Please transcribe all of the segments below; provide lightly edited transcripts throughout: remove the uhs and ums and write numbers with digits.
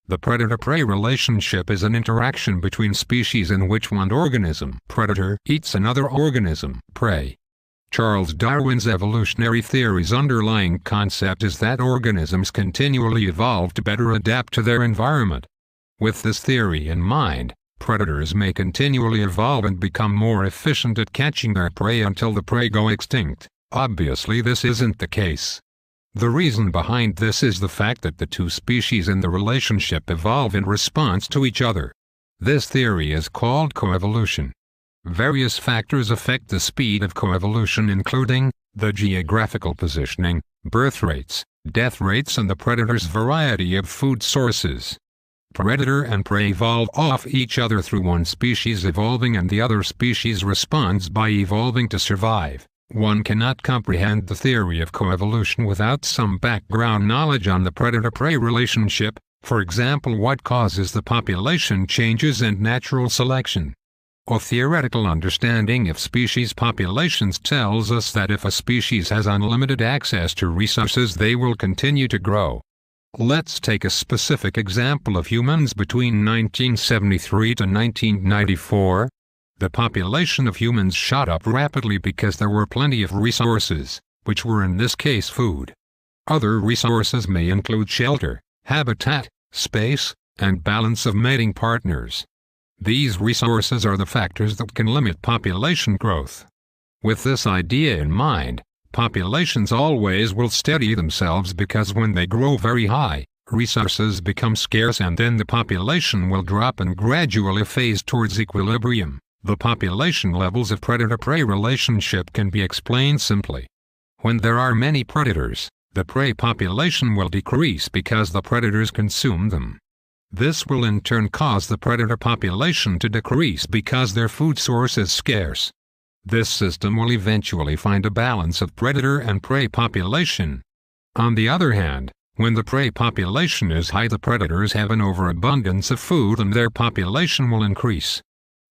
The predator-prey relationship is an interaction between species in which one organism, predator, eats another organism, prey. Charles Darwin's evolutionary theory's underlying concept is that organisms continually evolve to better adapt to their environment. With this theory in mind, predators may continually evolve and become more efficient at catching their prey until the prey go extinct. Obviously, this isn't the case. The reason behind this is the fact that the two species in the relationship evolve in response to each other. This theory is called coevolution. Various factors affect the speed of coevolution, including the geographical positioning, birth rates, death rates, and the predator's variety of food sources. Predator and prey evolve off each other through one species evolving and the other species responds by evolving to survive. One cannot comprehend the theory of coevolution without some background knowledge on the predator-prey relationship, for example, what causes the population changes and natural selection. A theoretical understanding of species populations tells us that if a species has unlimited access to resources, they will continue to grow. Let's take a specific example of humans between 1973 to 1994. The population of humans shot up rapidly because there were plenty of resources, which were in this case food. Other resources may include shelter, habitat, space, and balance of mating partners. These resources are the factors that can limit population growth. With this idea in mind, populations always will steady themselves because when they grow very high, resources become scarce and then the population will drop and gradually phase towards equilibrium. The population levels of predator-prey relationship can be explained simply. When there are many predators, the prey population will decrease because the predators consume them. This will in turn cause the predator population to decrease because their food source is scarce. This system will eventually find a balance of predator and prey population. On the other hand, when the prey population is high, the predators have an overabundance of food and their population will increase.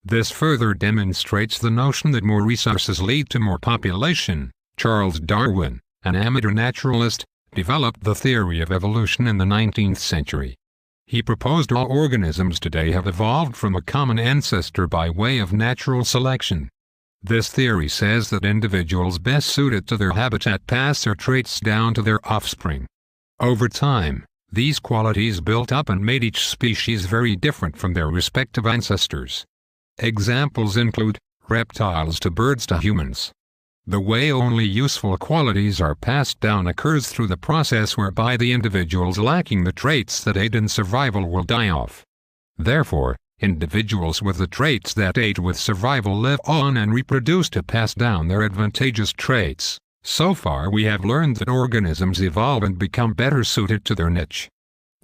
This further demonstrates the notion that more resources lead to more population. Charles Darwin, an amateur naturalist, developed the theory of evolution in the 19th century. He proposed all organisms today have evolved from a common ancestor by way of natural selection. This theory says that individuals best suited to their habitat pass their traits down to their offspring. Over time, these qualities built up and made each species very different from their respective ancestors. Examples include reptiles to birds to humans. The way only useful qualities are passed down occurs through the process whereby the individuals lacking the traits that aid in survival will die off. Therefore, individuals with the traits that aid with survival live on and reproduce to pass down their advantageous traits. So far we have learned that organisms evolve and become better suited to their niche.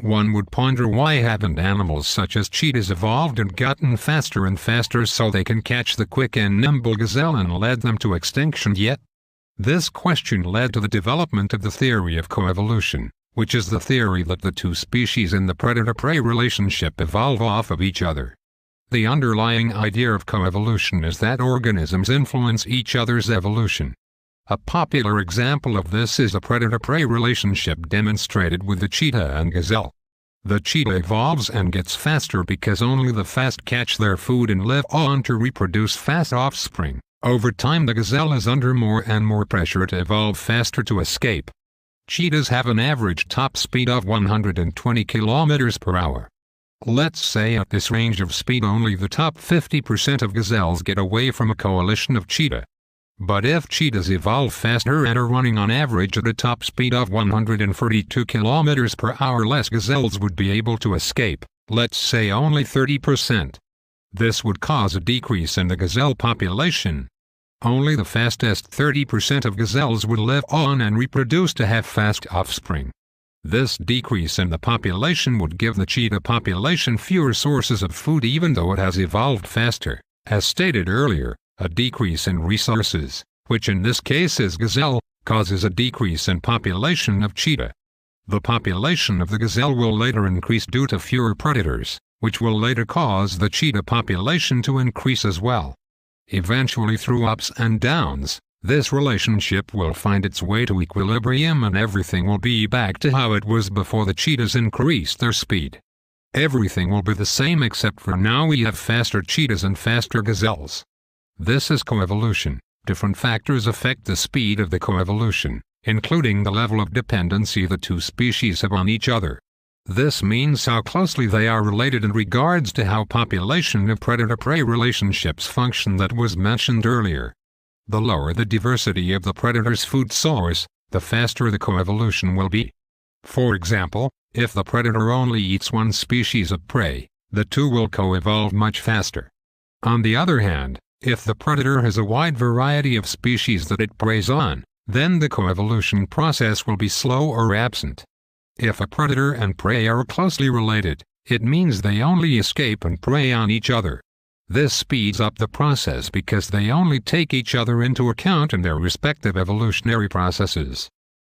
One would ponder, why haven't animals such as cheetahs evolved and gotten faster and faster so they can catch the quick and nimble gazelle and led them to extinction yet? This question led to the development of the theory of coevolution, which is the theory that the two species in the predator-prey relationship evolve off of each other. The underlying idea of coevolution is that organisms influence each other's evolution. A popular example of this is the predator-prey relationship demonstrated with the cheetah and gazelle. The cheetah evolves and gets faster because only the fast catch their food and live on to reproduce fast offspring. Over time, the gazelle is under more and more pressure to evolve faster to escape. Cheetahs have an average top speed of 120 km per hour. Let's say at this range of speed only the top 50% of gazelles get away from a coalition of cheetah. But if cheetahs evolve faster and are running on average at a top speed of 142 km per hour, less gazelles would be able to escape, let's say only 30%. This would cause a decrease in the gazelle population. Only the fastest 30% of gazelles would live on and reproduce to have fast offspring. This decrease in the population would give the cheetah population fewer sources of food even though it has evolved faster. As stated earlier, a decrease in resources, which in this case is gazelle, causes a decrease in population of cheetah. The population of the gazelle will later increase due to fewer predators, which will later cause the cheetah population to increase as well. Eventually, through ups and downs, this relationship will find its way to equilibrium and everything will be back to how it was before the cheetahs increased their speed. Everything will be the same except for now we have faster cheetahs and faster gazelles. This is coevolution. Different factors affect the speed of the coevolution, including the level of dependency the two species have on each other. This means how closely they are related in regards to how population of predator-prey relationships function that was mentioned earlier. The lower the diversity of the predator's food source, the faster the coevolution will be. For example, if the predator only eats one species of prey, the two will co-evolve much faster. On the other hand, if the predator has a wide variety of species that it preys on, then the coevolution process will be slow or absent. If a predator and prey are closely related, it means they only escape and prey on each other. This speeds up the process because they only take each other into account in their respective evolutionary processes.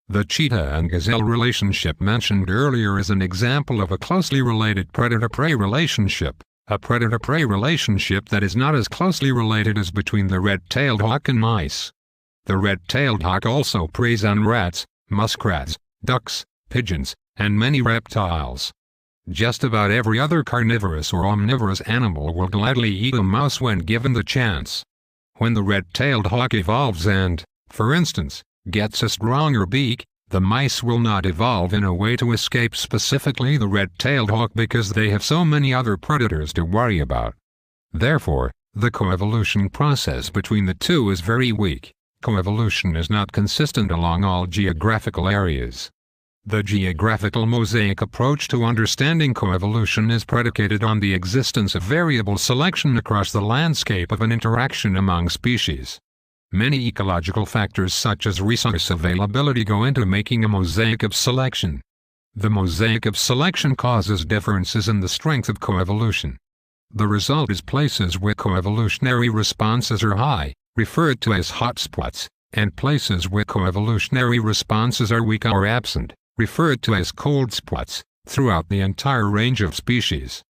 The cheetah and gazelle relationship mentioned earlier is an example of a closely related predator-prey relationship, a predator-prey relationship that is not as closely related as between the red-tailed hawk and mice. The red-tailed hawk also preys on rats, muskrats, ducks, pigeons, and many reptiles. Just about every other carnivorous or omnivorous animal will gladly eat a mouse when given the chance. When the red-tailed hawk evolves and, for instance, gets a stronger beak, the mice will not evolve in a way to escape specifically the red-tailed hawk because they have so many other predators to worry about. Therefore, the coevolution process between the two is very weak. Coevolution is not consistent along all geographical areas. The geographical mosaic approach to understanding coevolution is predicated on the existence of variable selection across the landscape of an interaction among species. Many ecological factors such as resource availability go into making a mosaic of selection. The mosaic of selection causes differences in the strength of coevolution. The result is places where coevolutionary responses are high, referred to as hotspots, and places where coevolutionary responses are weak or absent, referred to as cold spots, throughout the entire range of species.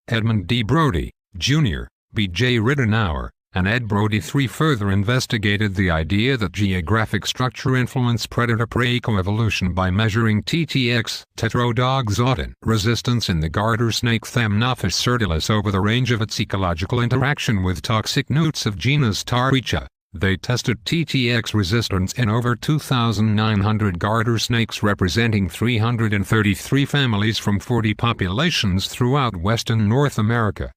Edmund D. Brodie, Jr., B.J. Ridenhourb, and Brodie III further investigated the idea that geographic structure influenced predator-prey coevolution by measuring TTX tetrodoxotin resistance in the garter snake Thamnophis certilis over the range of its ecological interaction with toxic newts of genus Taricha. They tested TTX resistance in over 2,900 garter snakes representing 333 families from 40 populations throughout western North America.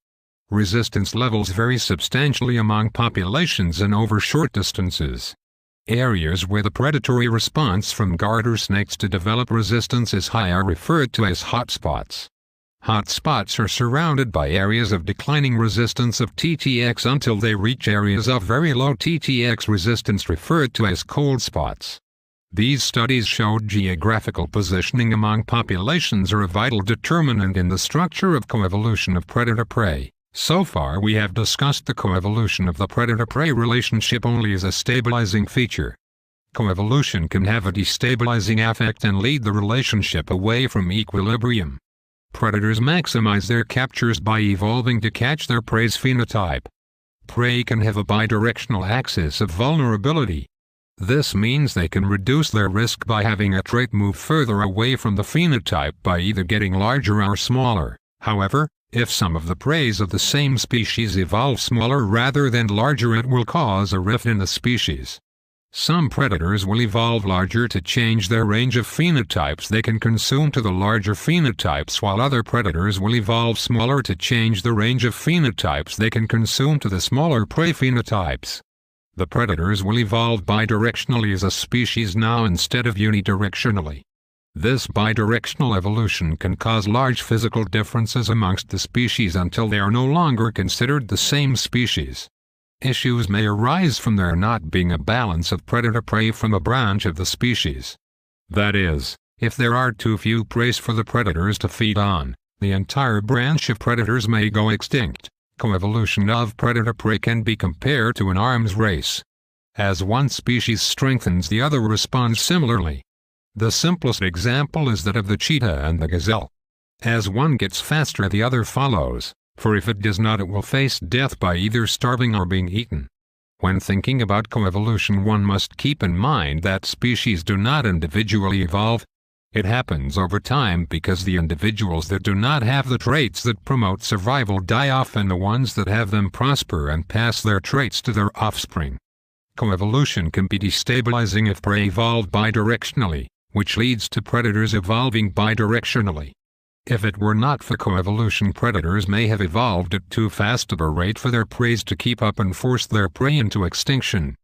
Resistance levels vary substantially among populations and over short distances. Areas where the predatory response from garter snakes to develop resistance is high are referred to as hotspots. Hotspots are surrounded by areas of declining resistance of TTX until they reach areas of very low TTX resistance referred to as cold spots. These studies showed geographical positioning among populations are a vital determinant in the structure of coevolution of predator-prey. So far we have discussed the coevolution of the predator-prey relationship only as a stabilizing feature. Coevolution can have a destabilizing effect and lead the relationship away from equilibrium. Predators maximize their captures by evolving to catch their prey's phenotype. Prey can have a bidirectional axis of vulnerability. This means they can reduce their risk by having a trait move further away from the phenotype by either getting larger or smaller. However, if some of the preys of the same species evolve smaller rather than larger, it will cause a rift in the species. Some predators will evolve larger to change their range of phenotypes they can consume to the larger phenotypes, while other predators will evolve smaller to change the range of phenotypes they can consume to the smaller prey phenotypes. The predators will evolve bidirectionally as a species now instead of unidirectionally. This bidirectional evolution can cause large physical differences amongst the species until they are no longer considered the same species. Issues may arise from there not being a balance of predator-prey from a branch of the species. That is, if there are too few prey for the predators to feed on, the entire branch of predators may go extinct. Coevolution of predator-prey can be compared to an arms race. As one species strengthens, the other responds similarly. The simplest example is that of the cheetah and the gazelle. As one gets faster, the other follows, for if it does not, it will face death by either starving or being eaten. When thinking about coevolution, one must keep in mind that species do not individually evolve. It happens over time because the individuals that do not have the traits that promote survival die off and the ones that have them prosper and pass their traits to their offspring. Coevolution can be destabilizing if prey evolved bidirectionally, which leads to predators evolving bidirectionally. If it were not for coevolution, predators may have evolved at too fast of a rate for their prey to keep up and force their prey into extinction,